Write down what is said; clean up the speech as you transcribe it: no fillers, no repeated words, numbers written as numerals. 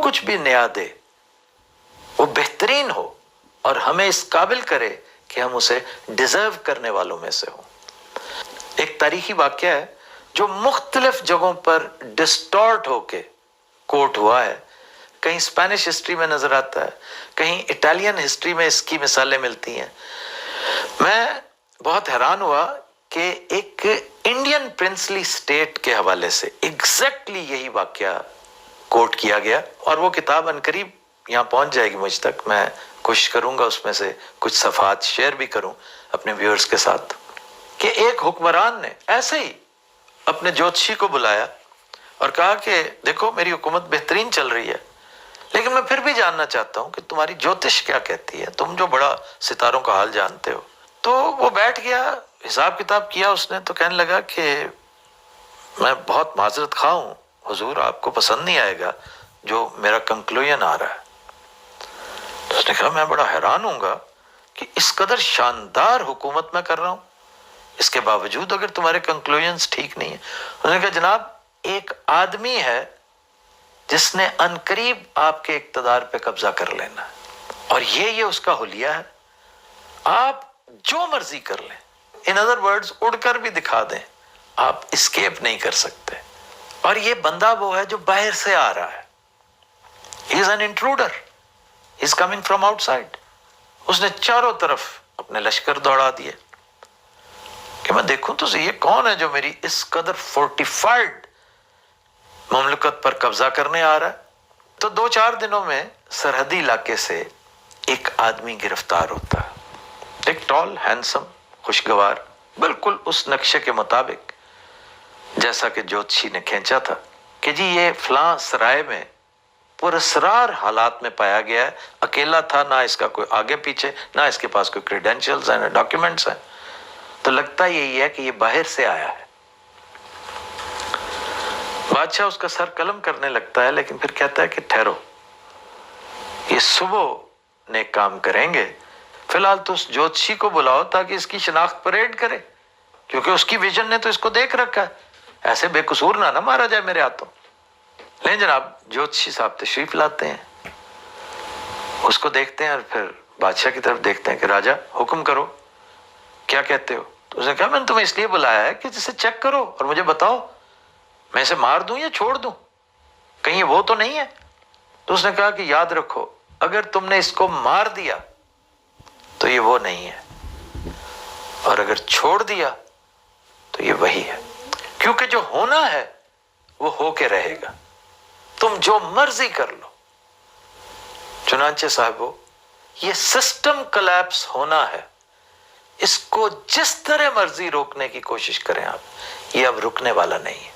कुछ भी नया दे वो बेहतरीन हो और हमें इस काबिल करे कि हम उसे डिजर्व करने वालों में से हों। एक तारीखी वाकया है जो मुख्तलिफ जगहों पर डिस्टॉर्ट होके कोट हुआ है। कहीं स्पेनिश हिस्ट्री में नजर आता है, कहीं इटालियन हिस्ट्री में इसकी मिसालें मिलती हैं। मैं बहुत हैरान हुआ कि एक इंडियन प्रिंसली स्टेट के हवाले से एग्जैक्टली यही वाकया कोट किया गया, और वो किताब अनकरीब यहाँ पहुंच जाएगी मुझ तक। मैं कोशिश करूंगा उसमें से कुछ सफ़ात शेयर भी करूं अपने व्यूअर्स के साथ, कि एक हुक्मरान ने ऐसे ही अपने ज्योतिषी को बुलाया और कहा कि देखो मेरी हुकूमत बेहतरीन चल रही है, लेकिन मैं फिर भी जानना चाहता हूं कि तुम्हारी ज्योतिष क्या कहती है, तुम जो बड़ा सितारों का हाल जानते हो। तो वो बैठ गया, हिसाब किताब किया उसने, तो कहने लगा कि मैं बहुत माजरत खा हूं हुजूर, आपको पसंद नहीं आएगा जो मेरा कंक्लूजन आ रहा है। तो उसने कहा मैं बड़ा हैरान हूंगा कि इस कदर शानदार हुकूमत मैं कर रहा हूं, इसके बावजूद अगर तुम्हारे कंक्लूजन्स ठीक नहीं है। उसने कहा जनाब एक आदमी है जिसने अनकरीब आपके इक्तदार पे कब्जा कर लेना है, और ये उसका हुलिया है, आप जो मर्जी कर लें, इन अदर वर्ड्स उड़कर भी दिखा दें, आप एस्केप नहीं कर सकते। और ये बंदा वो है जो बाहर से आ रहा है, he is an intruder, he is coming from outside. उसने चारों तरफ अपने लश्कर दौड़ा दिए कि मैं देखूं तो ये कौन है जो मेरी इस कदर फोर्टिफाइड ममलकत पर कब्जा करने आ रहा है। तो 2-4 दिनों में सरहदी इलाके से एक आदमी गिरफ्तार होता है, एक टॉल हैंडसम खुशगवार, बिल्कुल उस नक्शे के मुताबिक जैसा कि ज्योतिषी ने खींचा था कि जी ये फलां सराय में पुरस्रार हालात में पाया गया है, अकेला था, ना इसका कोई आगे पीछे, ना इसके पास कोई क्रेडेंशियल्स हैं, ना डॉक्यूमेंट्स हैं। तो लगता यही है कि ये बाहर से आया है। बादशाह उसका सर कलम करने लगता है, लेकिन फिर कहता है कि ठहरो, ये सुबह ने काम करेंगे, फिलहाल तो उस ज्योतिषी को बुलाओ ताकि इसकी शिनाख्त परेड करे, क्योंकि उसकी विजन ने तो इसको देख रखा है, ऐसे बेकसूर ना मारा जाए मेरे हाथों। लेकिन जनाब ज्योतिषी साहब तशरीफ लाते हैं, उसको देखते हैं और फिर बादशाह की तरफ देखते हैं कि राजा हुक्म करो, क्या कहते हो। तो उसने कहा मैंने तुम्हें इसलिए बुलाया है कि जिसे चेक करो और मुझे बताओ मैं इसे मार दूं या छोड़ दूं, कहीं वो तो नहीं है। तो उसने कहा कि याद रखो, अगर तुमने इसको मार दिया तो ये वो नहीं है, और अगर छोड़ दिया तो ये वही है, क्योंकि जो होना है वो होके रहेगा, तुम जो मर्जी कर लो। चुनांचे साहबो, ये सिस्टम कोलैप्स होना है, इसको जिस तरह मर्जी रोकने की कोशिश करें आप, ये अब रुकने वाला नहीं है।